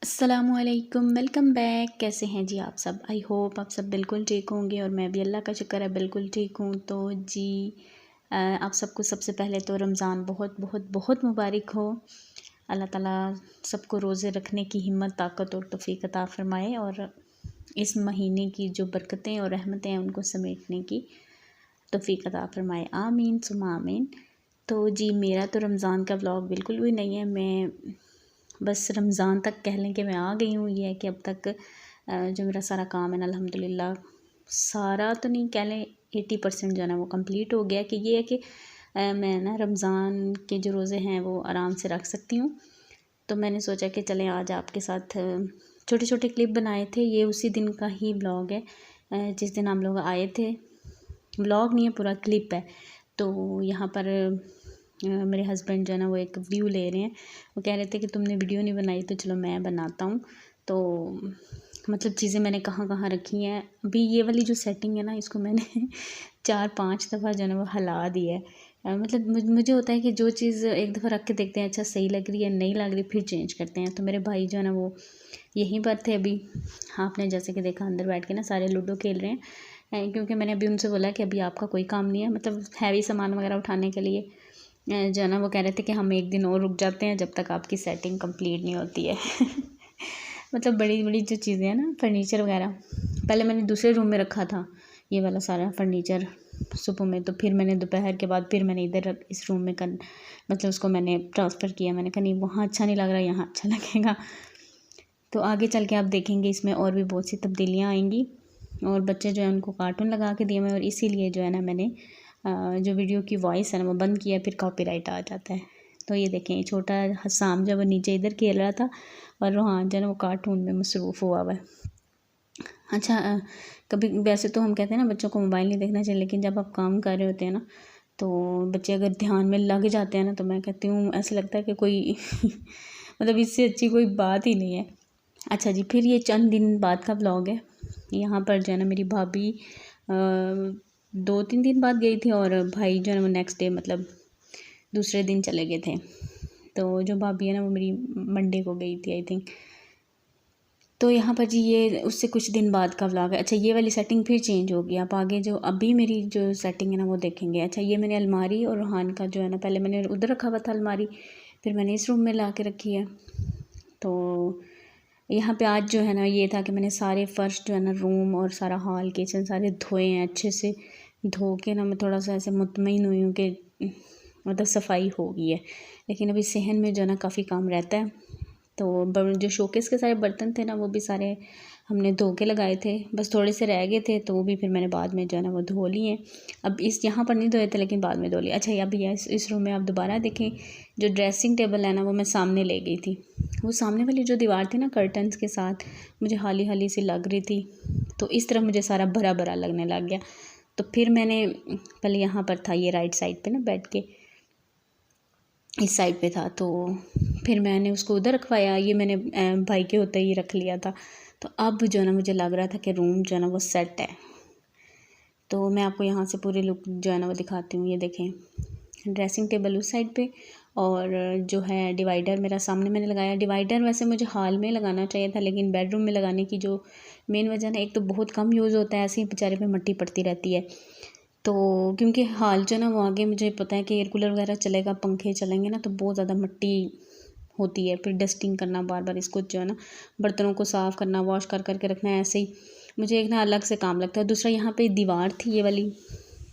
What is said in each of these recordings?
अस्सलामुअलैकुम, welcome back. कैसे हैं जी आप सब? आई होप आप सब बिल्कुल ठीक होंगे और मैं भी अल्लाह का शुक्र है बिल्कुल ठीक हूँ। तो जी आप सबको सबसे पहले तो रमज़ान बहुत बहुत बहुत मुबारक हो। अल्लाह ताला सबको रोज़े रखने की हिम्मत, ताकत और तौफीक अता फ़रमाए और इस महीने की जो बरकतें और रहमतें हैं उनको समेटने की तौफीक अता फ़रमाए। आमीन सुम्मा आमीन। तो जी मेरा तो रमज़ान का व्लॉग बिल्कुल भी नहीं है। मैं बस रमज़ान तक कह लें कि मैं आ गई हूँ। ये है कि अब तक जो मेरा सारा काम है ना अल्हम्दुलिल्लाह, सारा तो नहीं कह लें 80% जो है ना वो कंप्लीट हो गया। कि ये है कि मैं ना रमज़ान के जो रोज़े हैं वो आराम से रख सकती हूँ। तो मैंने सोचा कि चलें आज आपके साथ छोटे छोटे क्लिप बनाए थे। ये उसी दिन का ही ब्लॉग है जिस दिन हम लोग आए थे। ब्लॉग नहीं है, पूरा क्लिप है। तो यहाँ पर मेरे हस्बैंड जो है ना वो एक व्यू ले रहे हैं। वो कह रहे थे कि तुमने वीडियो नहीं बनाई तो चलो मैं बनाता हूँ। तो मतलब चीज़ें मैंने कहाँ कहाँ रखी हैं। अभी ये वाली जो सेटिंग है ना इसको मैंने 4-5 दफ़ा जो है ना वो हिला दी है। मतलब मुझे होता है कि जो चीज़ एक दफ़ा रख के देखते हैं अच्छा सही लग रही है, नहीं लग रही, फिर चेंज करते हैं। तो मेरे भाई जो है ना वो यहीं पर थे अभी। आपने जैसे कि देखा अंदर बैठ के ना सारे लूडो खेल रहे हैं क्योंकि मैंने अभी उनसे बोला कि अभी आपका कोई काम नहीं है, मतलब हैवी सामान वगैरह उठाने के लिए जो है ना वो कह रहे थे कि हम एक दिन और रुक जाते हैं जब तक आपकी सेटिंग कंप्लीट नहीं होती है। मतलब बड़ी बड़ी जो चीज़ें हैं ना फर्नीचर वगैरह, पहले मैंने दूसरे रूम में रखा था ये वाला सारा फर्नीचर सुबह में। तो फिर मैंने दोपहर के बाद फिर मैंने इधर इस रूम में मतलब उसको मैंने ट्रांसफ़र किया। मैंने कहा नहीं वहाँ अच्छा नहीं लग रहा, यहाँ अच्छा लगेगा। तो आगे चल के आप देखेंगे इसमें और भी बहुत सी तब्दीलियाँ आएंगी। और बच्चे जो है उनको कार्टून लगा के दिए मैं, और इसीलिए जो है ना मैंने जो वीडियो की वॉइस है ना वो बंद किया, फिर कॉपीराइट आ जाता है। तो ये देखें छोटा हसाम जब वो नीचे इधर खेल रहा था और रोहान जो है ना वो कार्टून में मसरूफ़ हुआ है। अच्छा कभी वैसे तो हम कहते हैं ना बच्चों को मोबाइल नहीं देखना चाहिए, लेकिन जब आप काम कर रहे होते हैं ना तो बच्चे अगर ध्यान में लग जाते हैं ना तो मैं कहती हूँ ऐसा लगता है कि कोई मतलब इससे अच्छी कोई बात ही नहीं है। अच्छा जी, फिर ये चंद दिन बाद का व्लॉग है। यहाँ पर जो है ना मेरी भाभी 2-3 दिन बाद गई थी और भाई जो है ना वो नेक्स्ट डे मतलब दूसरे दिन चले गए थे। तो जो भाभी है ना वो मेरी मंडे को गई थी आई थिंक। तो यहाँ पर जी ये उससे कुछ दिन बाद का व्लॉग है। अच्छा ये वाली सेटिंग फिर चेंज होगी, आप आगे जो अभी मेरी जो सेटिंग है ना वो देखेंगे। अच्छा ये मैंने अलमारी और रोहान का जो है ना पहले मैंने उधर रखा हुआ था अलमारी, फिर मैंने इस रूम में ला के रखी है। तो यहाँ पे आज जो है ना ये था कि मैंने सारे फ़र्श जो है ना रूम और सारा हॉल किचन सारे धोए हैं अच्छे से। धो के ना मैं थोड़ा सा ऐसे मुतमईन हुई हूँ कि मतलब सफाई हो गई है। लेकिन अभी सहन में जो है ना काफ़ी काम रहता है। तो जो शोकेस के सारे बर्तन थे ना वो भी सारे हमने धो के लगाए थे, बस थोड़े से रह गए थे तो वो भी फिर मैंने बाद में जो है ना वो धो लिए। अब इस यहाँ पर नहीं धोए थे लेकिन बाद में धो लिए। अच्छा ये अभी इस रूम में आप दोबारा देखें, जो ड्रेसिंग टेबल है ना वो मैं सामने ले गई थी। वो सामने वाली जो दीवार थी ना कर्टन्स के साथ मुझे हाली हाली सी लग रही थी, तो इस तरह मुझे सारा भरा भरा लगने लग गया। तो फिर मैंने पहले यहाँ पर था ये राइट साइड पे ना बेड के इस साइड पे था, तो फिर मैंने उसको उधर रखवाया। ये मैंने भाई के होते ही रख लिया था। तो अब जो है ना मुझे लग रहा था कि रूम जो है ना वो सेट है। तो मैं आपको यहाँ से पूरे लुक जो है ना वो दिखाती हूँ। ये देखें ड्रेसिंग टेबल उस साइड पे और जो है डिवाइडर मेरा सामने मैंने लगाया। डिवाइडर वैसे मुझे हॉल में लगाना चाहिए था लेकिन बेडरूम में लगाने की जो मेन वजह ना, एक तो बहुत कम यूज़ होता है, ऐसे ही बेचारे पे मिट्टी पड़ती रहती है। तो क्योंकि हाल जो ना वो आगे मुझे पता है कि एयर कूलर वगैरह चलेगा, पंखे चलेंगे ना तो बहुत ज़्यादा मिट्टी होती है, फिर डस्टिंग करना बार बार, इसको जो है ना बर्तनों को साफ़ करना, वॉश कर करके रखना है, ऐसे ही मुझे एक ना अलग से काम लगता है। दूसरा यहाँ पे दीवार थी ये वाली,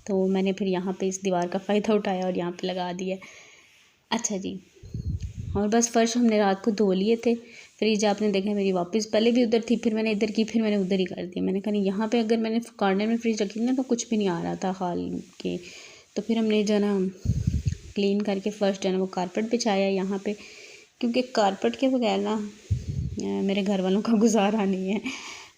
तो मैंने फिर यहाँ पे इस दीवार का फ़ायदा उठाया और यहाँ पे लगा दिया। अच्छा जी, और बस फ़र्श हमने रात को धो लिए थे। फ्रिज आपने देखा मेरी वापस पहले भी उधर थी, फिर मैंने इधर की, फिर मैंने उधर ही कर दी। मैंने कहा नहीं यहाँ पे अगर मैंने कॉर्नर में फ्रिज रखी ना तो कुछ भी नहीं आ रहा था हाल के। तो फिर हमने जो है ना क्लीन करके फ़र्श जो है ना वो कारपेट बिछाया यहाँ पे, क्योंकि कारपेट के बगैर ना मेरे घर वालों का गुजारा नहीं है,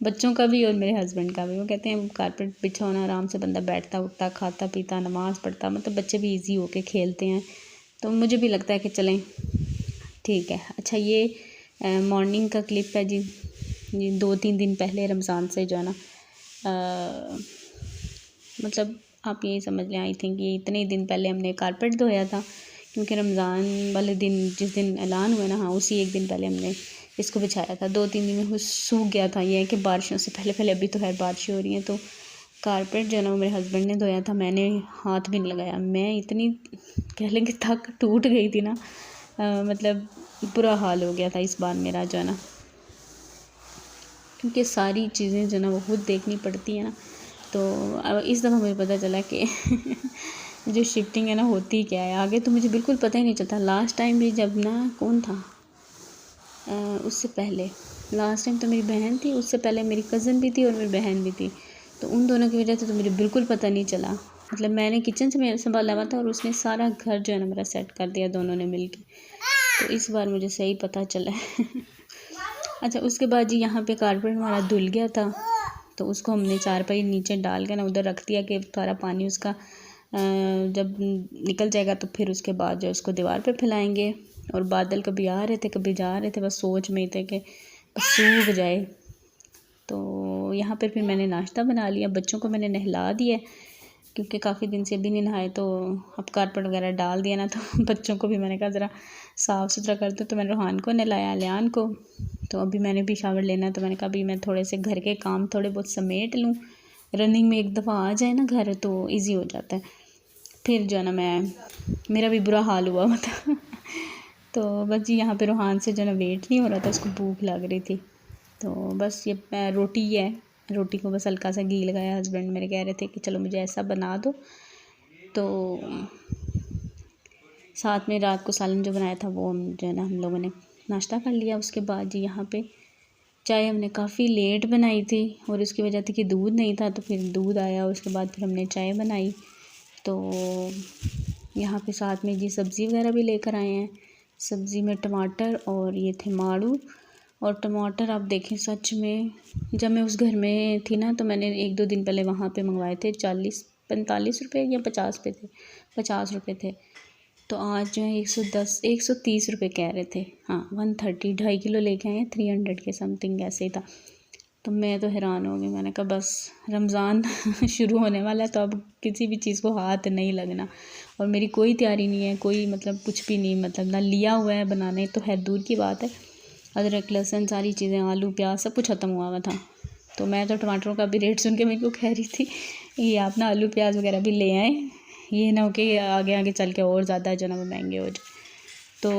बच्चों का भी और मेरे हस्बैंड का भी। वो कहते हैं कारपेट बिछाओ ना, आराम से बंदा बैठता उठता खाता पीता नमाज़ पढ़ता, मतलब बच्चे भी ईजी होके खेलते हैं। तो मुझे भी लगता है कि चलें ठीक है। अच्छा ये मॉर्निंग का क्लिप है जी। ये 2-3 दिन पहले रमज़ान से जो है ना मतलब आप यही समझ लें, आई थिंक ये इतने दिन पहले हमने कारपेट धोया था क्योंकि रमज़ान वाले दिन जिस दिन ऐलान हुआ ना, हाँ उसी एक दिन पहले हमने इसको बिछाया था। 2-3 दिन में वो सूख गया था। ये है कि बारिशों से पहले पहले, अभी तो खैर बारिशें हो रही हैं, तो कारपेट जो है ना वो मेरे हस्बैंड ने धोया था, मैंने हाथ भी नहीं लगाया। मैं इतनी कह लें कि थक टूट गई थी ना, मतलब बुरा हाल हो गया था इस बार मेरा जो है ना, क्योंकि सारी चीज़ें जो है ना वो खुद देखनी पड़ती है ना। तो अब इस दफ़ा मुझे पता चला कि जो शिफ्टिंग है ना होती क्या है। आगे तो मुझे बिल्कुल पता ही नहीं चलता। लास्ट टाइम भी जब ना, कौन था उससे पहले, लास्ट टाइम तो मेरी बहन थी, उससे पहले मेरी कज़न भी थी और मेरी बहन भी थी। तो उन दोनों की वजह से तो मुझे बिल्कुल पता नहीं चला। मतलब मैंने किचन से मेरा संभाला हुआ था और उसने सारा घर जो है ना मेरा सेट कर दिया, दोनों ने मिल के। तो इस बार मुझे सही पता चला है। अच्छा, उसके बाद जी यहाँ पे कारपेट हमारा धुल गया था, तो उसको हमने चारपाई नीचे डाल के ना उधर रख दिया कि सारा पानी उसका जब निकल जाएगा तो फिर उसके बाद जो उसको दीवार पे फैलाएंगे। और बादल कभी आ रहे थे कभी जा रहे थे, बस सोच में ही थे कि बस सूख जाए। तो यहाँ पर फिर मैंने नाश्ता बना लिया, बच्चों को मैंने नहला दिया क्योंकि काफ़ी दिन से भी नहीं नहाए। तो अब कारपेट वगैरह डाल दिया ना, तो बच्चों को भी मैंने कहा ज़रा साफ़ सुथरा कर दो। तो मैंने रूहान को नहलाया, लियान को। तो अभी मैंने भी शावर लेना है, तो मैंने कहा अभी मैं थोड़े से घर के काम थोड़े बहुत समेट लूँ। रनिंग में एक दफ़ा आ जाए ना घर तो इजी हो जाता है। फिर जो है ना मेरा भी बुरा हाल हुआ था। तो बस जी यहाँ पे रूहान से जो है ना वेट नहीं हो रहा था, उसको भूख लग रही थी। तो बस ये रोटी है, रोटी को बस हल्का सा घी लगाया। हस्बैंड मेरे कह रहे थे कि चलो मुझे ऐसा बना दो। तो साथ में रात को सालन जो बनाया था वो हम जो है ना हम लोगों ने नाश्ता कर लिया। उसके बाद जी यहाँ पे चाय हमने काफ़ी लेट बनाई थी और इसकी वजह थी कि दूध नहीं था, तो फिर दूध आया, उसके बाद फिर हमने चाय बनाई। तो यहाँ पे साथ में जी सब्ज़ी वगैरह भी लेकर आए हैं। सब्ज़ी में टमाटर और ये थे माड़ू। और टमाटर आप देखें, सच में जब मैं उस घर में थी ना तो मैंने 1-2 दिन पहले वहाँ पे मंगवाए थे, 40-45 रुपये या 50 पे थे, 50 रुपये थे। तो आज जो है 130 रुपये कह रहे थे। हाँ 130, 2.5 किलो लेके आए हैं, 300 के समथिंग ऐसे ही था। तो मैं तो हैरान हो गई। मैंने कहा बस रमज़ान शुरू होने वाला है तो अब किसी भी चीज़ को हाथ नहीं लगना। और मेरी कोई तैयारी नहीं है, कोई मतलब कुछ भी नहीं, मतलब ना लिया हुआ है बनाने, तो है दूर की बात है। अदरक लहसुन सारी चीज़ें, आलू प्याज सब कुछ ख़त्म हुआ था। तो मैं तो टमाटरों का भी रेट सुन के मेरे को कह रही थी ये आप ना आलू प्याज वगैरह भी ले आए, ये ना हो कि आगे आगे चल के और ज़्यादा जो ना वो महंगे हो जाए। तो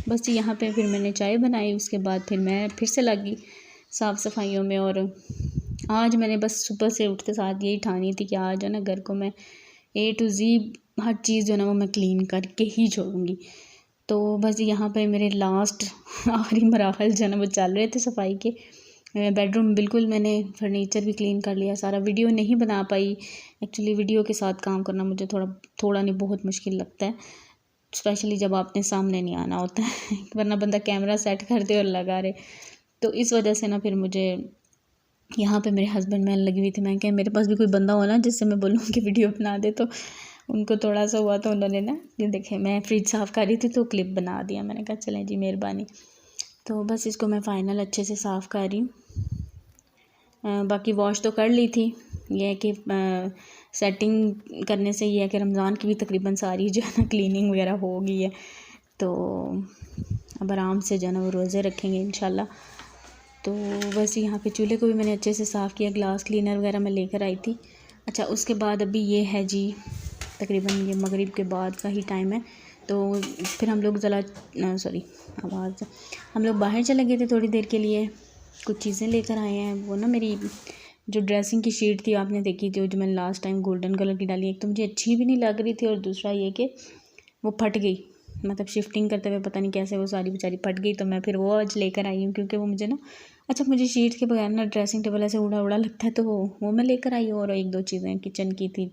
बस यहाँ पे फिर मैंने चाय बनाई। उसके बाद फिर मैं फिर से लगी साफ़ सफाइयों में। और आज मैंने बस सुबह से उठते साथ यही ठानी थी कि आज जो ना घर को मैं A to Z हर चीज़ जो ना वो मैं क्लीन करके ही छोड़ूंगी। तो बस यहाँ पे मेरे लास्ट आखिरी मराहल जो ना वो चल रहे थे सफाई के। बेडरूम बिल्कुल मैंने फर्नीचर भी क्लीन कर लिया सारा। वीडियो नहीं बना पाई एक्चुअली, वीडियो के साथ काम करना मुझे थोड़ा नहीं बहुत मुश्किल लगता है, स्पेशली जब आपने सामने नहीं आना होता है। वरना बंदा कैमरा सेट कर दे और लगा रहे। तो इस वजह से ना फिर मुझे यहाँ पे मेरे हस्बैंड में लगी हुई थी। मैं क्या मेरे पास भी कोई बंदा हो ना जिससे मैं बोलूँ कि वीडियो बना दे। तो उनको थोड़ा सा हुआ तो उन्होंने ना ये देखे मैं फ्रिज साफ़ कर रही थी तो क्लिप बना दिया। मैंने कहा चलें जी मेहरबानी। तो बस इसको मैं फ़ाइनल अच्छे से साफ़ कर रही हूँ। बाकी वॉश तो कर ली थी। यह है कि सेटिंग करने से ये है कि रमज़ान की भी तकरीबन सारी जो है ना क्लीनिंग वगैरह हो गई है। तो अब आराम से जो है ना वो रोज़े रखेंगे इंशाल्लाह। तो बस यहाँ पे चूल्हे को भी मैंने अच्छे से साफ़ किया, ग्लास क्लीनर वगैरह मैं लेकर आई थी। अच्छा, उसके बाद अभी ये है जी तकरीबन ये मगरिब के बाद का ही टाइम है। तो फिर हम लोग हम लोग बाहर चले गए थे थोड़ी देर के लिए, कुछ चीज़ें लेकर आए हैं। वो ना मेरी जो ड्रेसिंग की शीट थी आपने देखी थी, जो मैंने लास्ट टाइम गोल्डन कलर की डाली, एक तो मुझे अच्छी भी नहीं लग रही थी और दूसरा ये कि वो फट गई। मतलब शिफ्टिंग करते हुए पता नहीं कैसे वो सारी बेचारी फट गई। तो मैं फिर वो आज लेकर आई हूँ क्योंकि वो मुझे ना अच्छा मुझे शीट के बगैर ना ड्रेसिंग टेबल ऐसे उड़ा उड़ा लगता है। तो वो मैं लेकर आई हूँ और 1-2 चीज़ें किचन की थी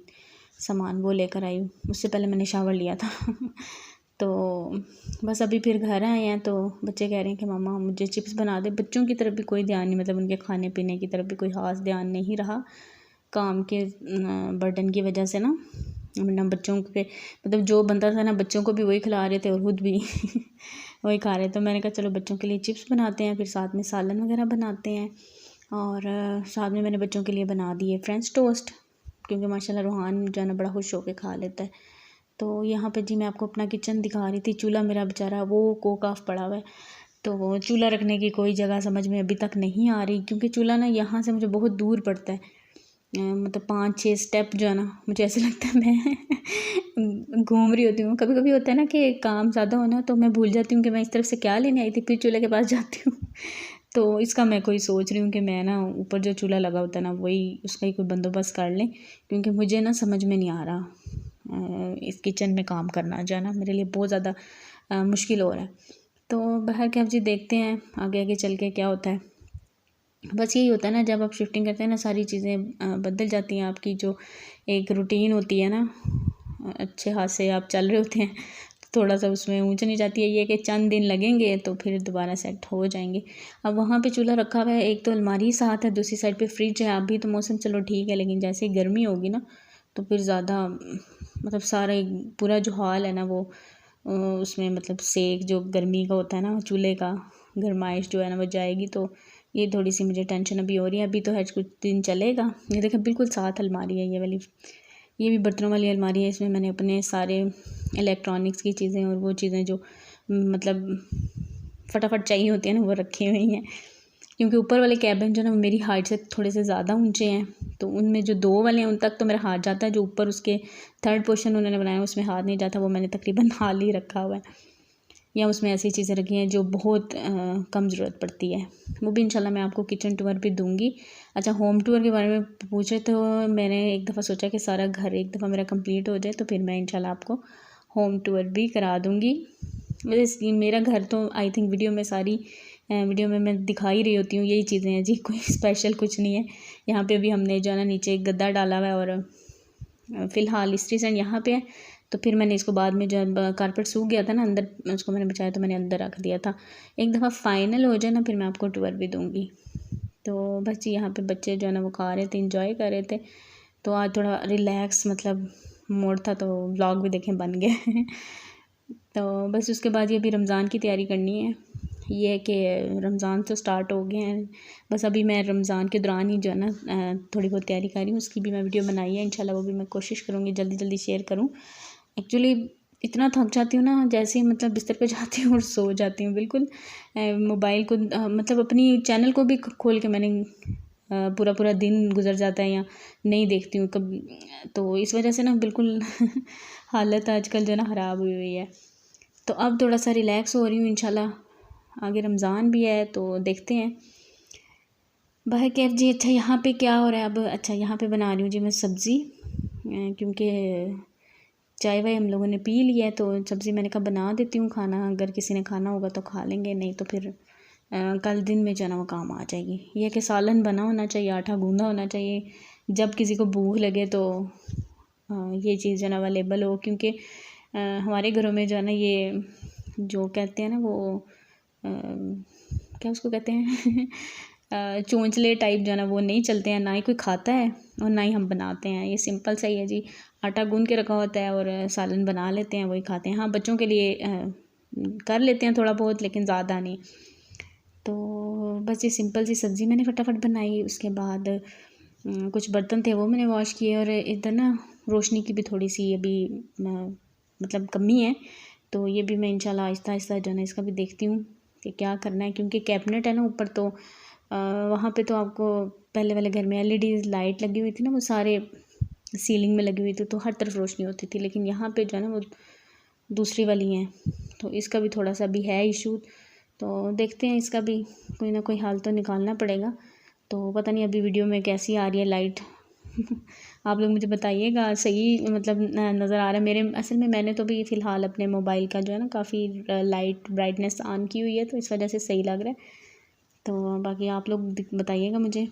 सामान वो लेकर आई हूँ। उससे पहले मैंने शावर लिया था। तो बस अभी फिर घर आए हैं तो बच्चे कह रहे हैं कि मामा मुझे चिप्स बना दे। बच्चों की तरफ भी कोई ध्यान नहीं, मतलब उनके खाने पीने की तरफ भी कोई ख़ास ध्यान नहीं रहा काम के बर्डन की वजह से ना। वरना बच्चों के मतलब जो बनता था ना बच्चों को भी वही खिला रहे थे और ख़ुद भी वही खा रहे। तो मैंने कहा चलो बच्चों के लिए चिप्स बनाते हैं, फिर साथ में सालन वगैरह बनाते हैं। और साथ में मैंने बच्चों के लिए बना दिए फ्रेंच टोस्ट, क्योंकि माशाल्लाह रूहान जो है ना बड़ा खुश होकर खा लेता है। तो यहाँ पे जी मैं आपको अपना किचन दिखा रही थी। चूल्हा मेरा बेचारा वो कोक ऑफ पड़ा हुआ है, तो वो चूल्हा रखने की कोई जगह समझ में अभी तक नहीं आ रही, क्योंकि चूल्हा ना यहाँ से मुझे बहुत दूर पड़ता है। मतलब 5-6 स्टेप जो है ना, मुझे ऐसे लगता है मैं घूम रही होती हूँ। कभी कभी होता है ना कि काम ज़्यादा होना तो मैं भूल जाती हूँ कि मैं इस तरफ से क्या लेने आई थी, फिर चूल्हे के पास जाती हूँ। तो इसका मैं कोई सोच रही हूँ कि मैं ना ऊपर जो चूल्हा लगा होता है ना, वही उसका ही कोई बंदोबस्त कर लें, क्योंकि मुझे ना समझ में नहीं आ रहा इस किचन में काम करना जो है ना, मेरे लिए बहुत ज़्यादा मुश्किल हो रहा है। तो बाहर के अब जी देखते हैं आगे आगे चल के क्या होता है। बस यही होता है ना, जब आप शिफ्टिंग करते हैं ना, सारी चीज़ें बदल जाती हैं। आपकी जो एक रूटीन होती है ना, अच्छे हाथ से आप चल रहे होते हैं, तो थोड़ा सा उसमें ऊंच नहीं जाती है। ये कि चंद दिन लगेंगे तो फिर दोबारा सेट हो जाएंगे। अब वहाँ पे चूल्हा रखा हुआ है, एक तो अलमारी साथ है, दूसरी साइड पे फ्रिज है। अभी तो मौसम चलो ठीक है, लेकिन जैसे ही गर्मी होगी ना तो फिर ज़्यादा मतलब सारा पूरा जो हाल है ना वो उसमें मतलब सेक जो गर्मी का होता है ना, चूल्हे का गर्माइश जो है ना वो जाएगी। तो ये थोड़ी सी मुझे टेंशन अभी हो रही है। अभी तो है कुछ दिन चलेगा। ये देखिए बिल्कुल साथ अलमारी है ये वाली, ये भी बर्तनों वाली अलमारी है। इसमें मैंने अपने सारे इलेक्ट्रॉनिक्स की चीज़ें और वो चीज़ें जो मतलब फटाफट चाहिए होती है ना वो रखी हुई हैं, क्योंकि ऊपर वाले कैबिन जो ना मेरी हाइट से थोड़े से ज़्यादा ऊंचे हैं। तो उनमें जो 2 वाले हैं उन तक तो मेरा हाथ जाता है, जो ऊपर उसके 3rd पोर्शन उन्होंने बनाया उसमें हाथ नहीं जाता। वो मैंने तकरीबन हाल ही रखा हुआ है, या उसमें ऐसी चीज़ें रखी हैं जो बहुत कम ज़रूरत पड़ती है। वो भी इंशाल्लाह मैं आपको किचन टूर भी दूंगी। अच्छा, होम टूर के बारे में पूछे तो मैंने एक दफ़ा सोचा कि सारा घर एक दफ़ा मेरा कंप्लीट हो जाए, तो फिर मैं इंशाल्लाह आपको होम टूर भी करा दूंगी। वैसे मेरा घर तो आई थिंक वीडियो में मैं दिखा ही रही होती हूँ, यही चीज़ें हैं जी, कोई स्पेशल कुछ नहीं है। यहाँ पे भी हमने जो है ना नीचे एक गद्दा डाला हुआ है, और फ़िलहाल इस्त्री स्टैंड यहाँ पे है। तो फिर मैंने इसको बाद में जब कारपेट सूख गया था ना अंदर, उसको मैंने बचाया तो मैंने अंदर रख दिया था। एक दफ़ा फाइनल हो जाए ना फिर मैं आपको टूर भी दूँगी। तो बस जी यहाँ पे बच्चे जो है ना वो खा रहे थे, इंजॉय कर रहे थे। तो आज थोड़ा रिलैक्स मतलब मूड था, तो व्लॉग भी देखें बन गया। तो बस उसके बाद ये अभी रमज़ान की तैयारी करनी है। ये है कि रमज़ान तो स्टार्ट हो गए हैं, बस अभी मैं रमज़ान के दौरान ही जो है ना थोड़ी बहुत तैयारी कर रही हूँ। उसकी भी मैं वीडियो बनाई है, इंशाल्लाह वो भी मैं कोशिश करूँगी जल्दी जल्दी शेयर करूँ। एक्चुअली इतना थक जाती हूँ ना, जैसे ही मतलब बिस्तर पे जाती हूँ और सो जाती हूँ बिल्कुल। मोबाइल को मतलब अपनी चैनल को भी खोल के मैंने पूरा पूरा दिन गुजर जाता है या नहीं देखती हूँ कब। तो इस वजह से ना बिल्कुल हालत आजकल जो है ना ख़राब हुई हुई है। तो अब थोड़ा सा रिलैक्स हो रही हूँ इंशाल्लाह। आगे रमज़ान भी है तो देखते हैं। भाई कैफ जी, अच्छा यहाँ पे क्या हो रहा है अब? अच्छा, यहाँ पे बना रही हूँ जी मैं सब्ज़ी, क्योंकि चाय वाय हम लोगों ने पी लिया है, तो सब्ज़ी मैंने कहा बना देती हूँ। खाना अगर किसी ने खाना होगा तो खा लेंगे, नहीं तो फिर कल दिन में जो है ना वो काम आ जाएगी। यह कि सालन बना होना चाहिए, आटा गूँधा होना चाहिए, जब किसी को भूख लगे तो ये चीज़ जो है ना अवेलेबल हो। क्योंकि हमारे घरों में जो है ना ये जो कहते हैं ना वो क्या उसको कहते हैं चोंचले टाइप जो है ना वो नहीं चलते हैं, ना ही कोई खाता है और ना ही हम बनाते हैं। ये सिंपल सा ही है जी, आटा गूंद के रखा होता है और सालन बना लेते हैं, वही खाते हैं। हाँ, बच्चों के लिए कर लेते हैं थोड़ा बहुत, लेकिन ज़्यादा नहीं। तो बस ये सिंपल सी सब्ज़ी मैंने फटाफट बनाई। उसके बाद कुछ बर्तन थे वो मैंने वॉश किए, और इधर ना रोशनी की भी थोड़ी सी अभी मतलब कमी है। तो ये भी मैं इंशाल्लाह आहिस्ता आहिस्ता जो है ना इसका भी देखती हूँ कि क्या करना है। क्योंकि कैबिनेट है ना ऊपर, तो वहाँ पे तो आपको पहले वाले घर में LED लाइट लगी हुई थी ना, वो सारे सीलिंग में लगी हुई थी, तो हर तरफ रोशनी होती थी। लेकिन यहाँ पे जो है ना वो दूसरी वाली हैं, तो इसका भी थोड़ा सा भी है इशू। तो देखते हैं, इसका भी कोई ना कोई हाल तो निकालना पड़ेगा। तो पता नहीं अभी वीडियो में कैसी आ रही है लाइट। आप लोग मुझे बताइएगा, सही मतलब नज़र आ रहा है मेरे? असल में मैंने तो भी फ़िलहाल अपने मोबाइल का जो है ना काफ़ी लाइट ब्राइटनेस ऑन की हुई है, तो इस वजह से सही लग रहा है। तो बाकी आप लोग बताइएगा मुझे।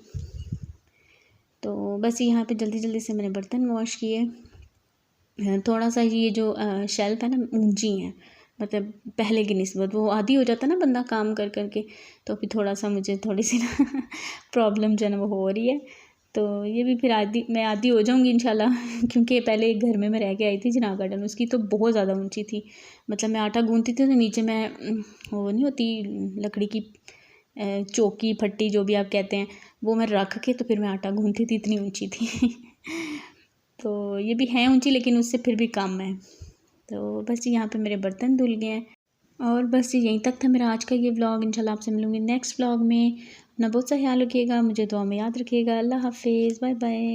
तो बस यहाँ पे जल्दी जल्दी से मैंने बर्तन वॉश किए। थोड़ा सा ये जो शेल्फ़ है ना ऊंची है, मतलब पहले की निस्बत। वो आदी हो जाता है ना बंदा काम कर कर के, तो फिर थोड़ा सा मुझे थोड़ी सी ना प्रॉब्लम जो है ना वो हो रही है। तो ये भी फिर मैं आदी हो जाऊंगी इंशाल्लाह। क्योंकि पहले एक घर में मैं रह के आई थी जिना गार्डन, उसकी तो बहुत ज़्यादा ऊंची थी। मतलब मैं आटा गूंथती थी तो नीचे मैं वो नहीं होती लकड़ी की चौकी फट्टी जो भी आप कहते हैं, वो मैं रख के तो फिर मैं आटा गूंथती थी, इतनी ऊंची थी। तो ये भी है ऊंची, लेकिन उससे फिर भी कम है। तो बस जी यहाँ पे मेरे बर्तन धुल गए हैं। और बस जी यहीं तक था मेरा आज का ये व्लॉग। इंशाल्लाह आपसे मिलूँगी नेक्स्ट व्लॉग में। अपना बहुत सा ख्याल रखिएगा, मुझे दुआ में याद रखिएगा। अल्लाह हाफिज़, बाय बाय।